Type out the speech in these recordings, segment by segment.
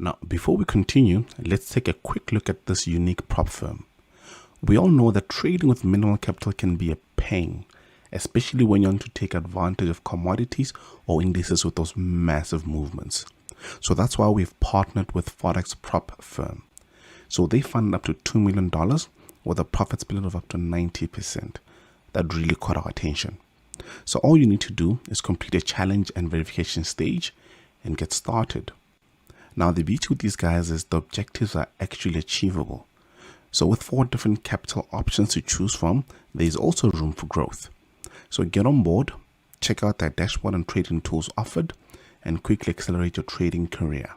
Now, before we continue, let's take a quick look at this unique prop firm. We all know that trading with minimal capital can be a pain, especially when you want to take advantage of commodities or indices with those massive movements. So that's why we've partnered with Forex Prop Firm. So they fund up to $2 million with a profit split of up to 90%. That really caught our attention. So all you need to do is complete a challenge and verification stage and get started. Now, the beauty with these guys is the objectives are actually achievable. So with 4 different capital options to choose from, there is also room for growth. So get on board, check out their dashboard and trading tools offered, and quickly accelerate your trading career.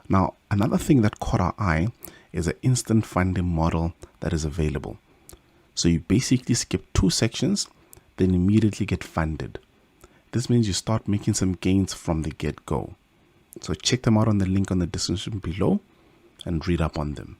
Now, another thing that caught our eye is an instant funding model that is available. So you basically skip 2 sections, then immediately get funded. This means you start making some gains from the get-go. So check them out on the link on the description below and read up on them.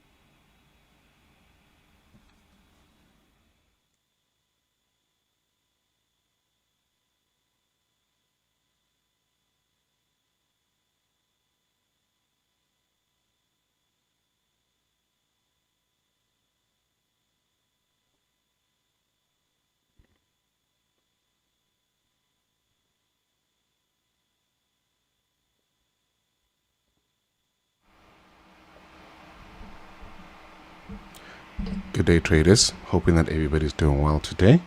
Good day, traders. Hoping that everybody's doing well today.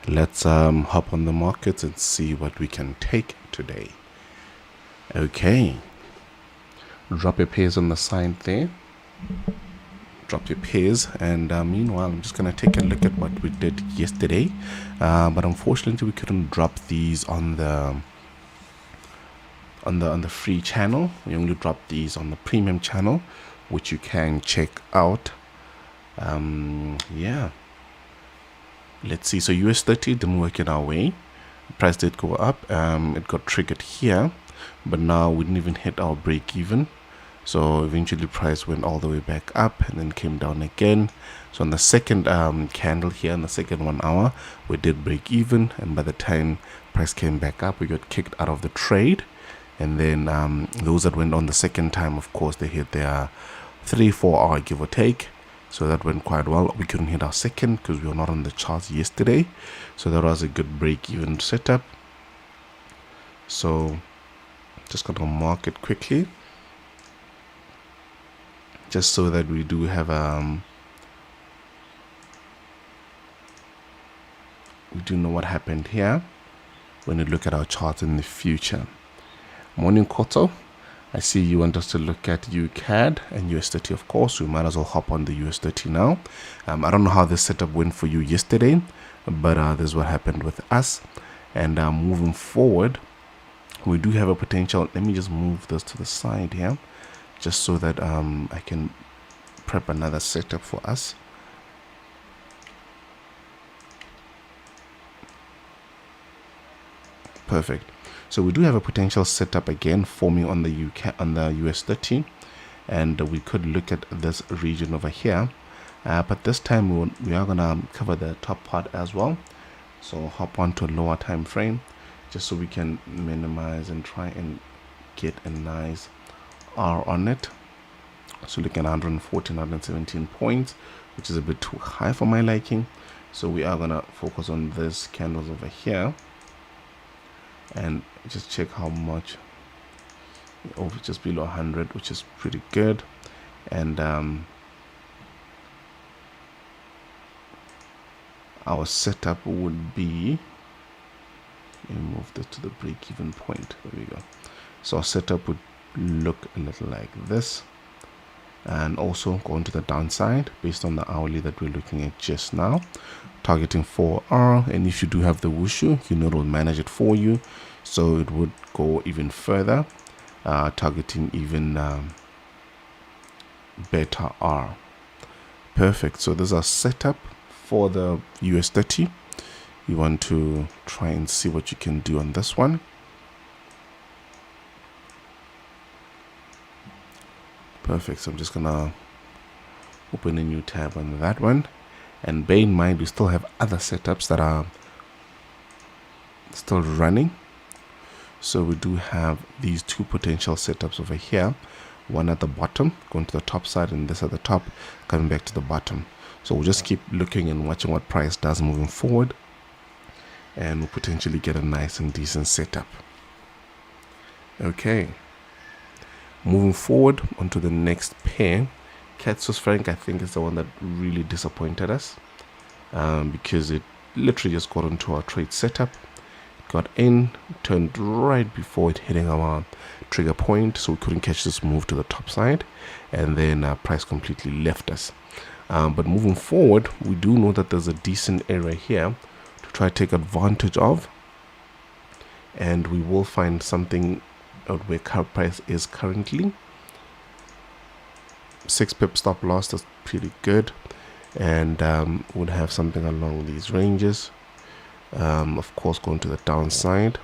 Let's hop on the markets and see what we can take today. Okay. Drop your pairs on the side there. Drop your pairs, and meanwhile, I'm just gonna take a look at what we did yesterday. But unfortunately, we couldn't drop these on the free channel. We only dropped these on the premium channel, which you can check out. Yeah, let's see. So US30 didn't work in our way. Price did go up. It got triggered here, but now we didn't even hit our break even. So eventually price went all the way back up and then came down again. So on the second candle here, in the second 1 hour, we did break even, and by the time price came back up, we got kicked out of the trade. And then those that went on the second time, of course, they hit their 3-4 hour give or take. So that went quite well. We couldn't hit our second because we were not on the charts yesterday. So that was a good break-even setup. So just going to mark it quickly, just so that we do have we do know what happened here when we look at our charts in the future. Morning quarter. I see you want us to look at UCAD and US30, of course. We might as well hop on the US30 now. I don't know how this setup went for you yesterday, but this is what happened with us. And moving forward, we do have a potential. Let me just move this to the side here, just so that I can prep another setup for us. Perfect. So we do have a potential setup again forming on the US30, and we could look at this region over here, but this time we are gonna cover the top part as well. So hop on to a lower time frame, just so we can minimize and try and get a nice R on it. So looking at 114, 117 points, which is a bit too high for my liking. So we are gonna focus on this candles over here and just check how much. Over just below 100, which is pretty good. And our setup would be, let me move this to the break-even point. There we go. So our setup would look a little like this, and also going to the downside based on the hourly that we're looking at just now, targeting 4R. And if you do have the wushu, you know, it'll manage it for you, so it would go even further, targeting even better R. Perfect. So there's our setup for the US30. You want to try and see what you can do on this one. Perfect. So I'm just gonna open a new tab on that one, and bear in mind we still have other setups that are still running. So we do have these 2 potential setups over here. one at the bottom, going to the top side, and this at the top, coming back to the bottom. So we'll just keep looking and watching what price does moving forward, and we'll potentially get a nice and decent setup. Okay, moving forward onto the next pair. CAD Swiss franc, I think, is the one that really disappointed us, because it literally just got into our trade setup, got in, turned right before it hitting our trigger point, so we couldn't catch this move to the top side, and then price completely left us. But moving forward, we do know that there's a decent area here to try to take advantage of, and we will find something at where current price is currently. 6 pip stop loss, that's pretty good, and would have something along these ranges. Of course, going to the downside.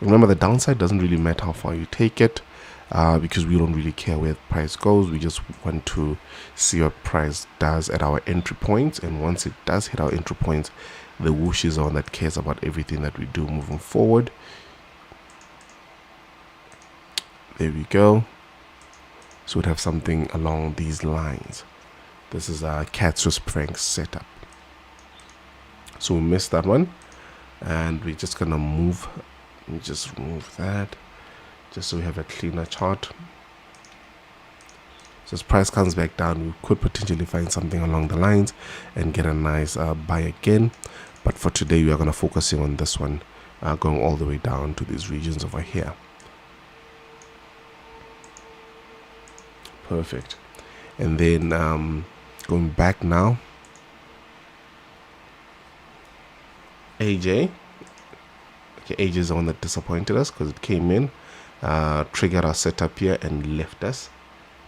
Remember, the downside doesn't really matter how far you take it, because we don't really care where the price goes. We just want to see what price does at our entry points, and once it does hit our entry points, the whoosh is on that cares about everything that we do moving forward. There we go. So we'd have something along these lines. This is our CAD Swiss franc setup. So we missed that one, and we're just gonna move. Let me just remove that, just so we have a cleaner chart. So as price comes back down, we could potentially find something along the lines and get a nice buy again. But for today, we are gonna focus on this one, going all the way down to these regions over here. Perfect. And then going back now, AJ. Okay, AJ is the one that disappointed us because it came in, triggered our setup here and left us.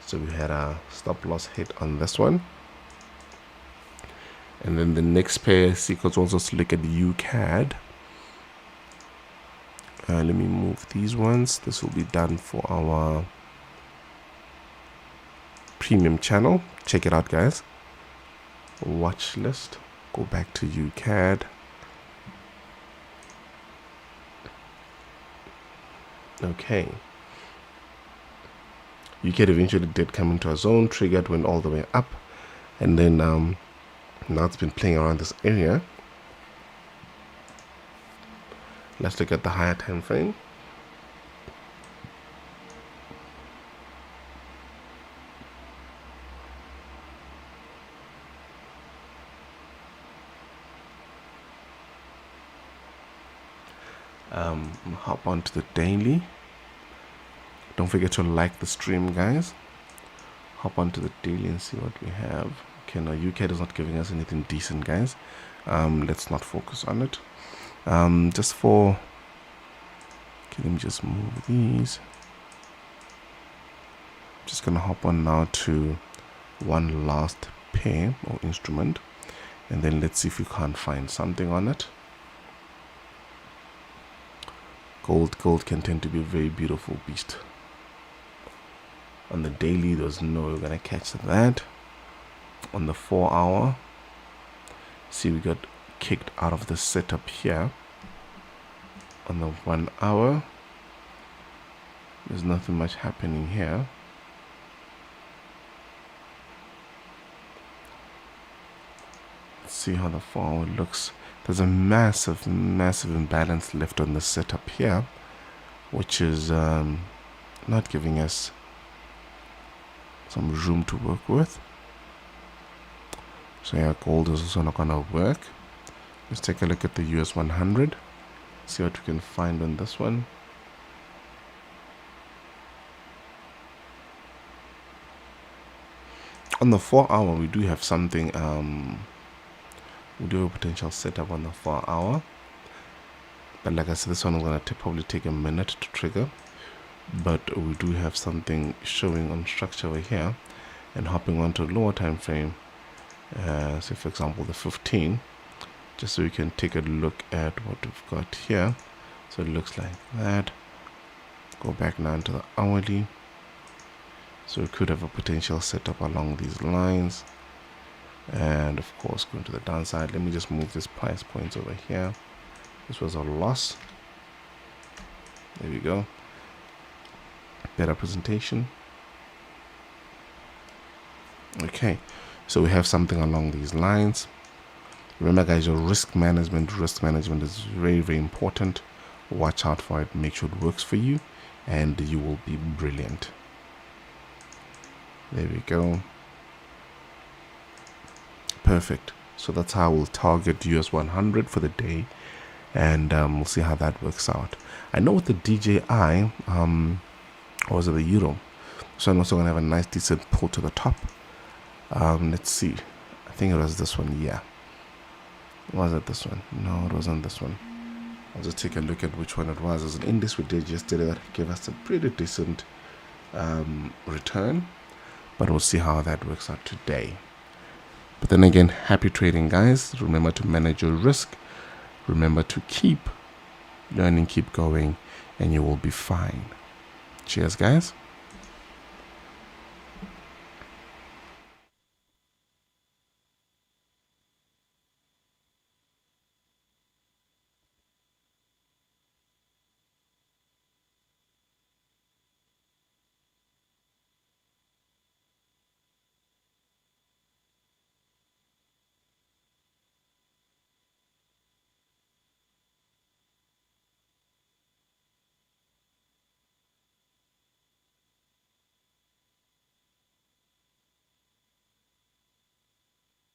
So we had a stop loss hit on this one. And then the next pair sequence also to look at the UCAD. Let me move these ones. This will be done for our premium channel. Check it out, guys. Watch list. Go back to UCAD. Okay. UCAD eventually did come into a zone, triggered, went all the way up, and then now it's been playing around this area. Let's look at the higher time frame. Hop onto the daily. Don't forget to like the stream, guys. Hop onto the daily and see what we have. Okay, now UCAD is not giving us anything decent, guys. Let's not focus on it. Just for, okay, let me just move these. Just gonna hop on now to one last pair or instrument, and then let's see if we can't find something on it. Gold can tend to be a very beautiful beast. On the daily, there's no way we're gonna catch that. On the 4 hour, see, we got kicked out of the setup here. On the 1 hour, there's nothing much happening here. Let's see how the 4 hour looks. There's a massive imbalance left on the setup here, which is not giving us some room to work with. So yeah, gold is also not gonna work. Let's take a look at the US 100, see what we can find on this one. On the 4 hour, we do have something. We do have a potential setup on the 4 hour, but like I said, this one is gonna probably take a minute to trigger. But we do have something showing on structure over here, and hopping onto a lower time frame. Say for example the 15, just so we can take a look at what we've got here. So it looks like that. Go back now to the hourly. So we could have a potential setup along these lines. And of course, going to the downside, let me just move this price points over here. This was a loss. There we go. Better presentation. Okay, so we have something along these lines. Remember guys, your risk management is very, very important. Watch out for it, make sure it works for you, and you will be brilliant. There we go. Perfect. So that's how we'll target US 100 for the day, and we'll see how that works out. I know with the DJI, or was it the Euro? So I'm also gonna have a nice decent pull to the top. Let's see. I think it was this one. Yeah. Was it this one? No, it wasn't this one. I'll just take a look at which one it was. There's an index we did yesterday that gave us a pretty decent return, but we'll see how that works out today. But then again, happy trading guys. Remember to manage your risk. Remember to keep learning, keep going, and you will be fine. Cheers guys.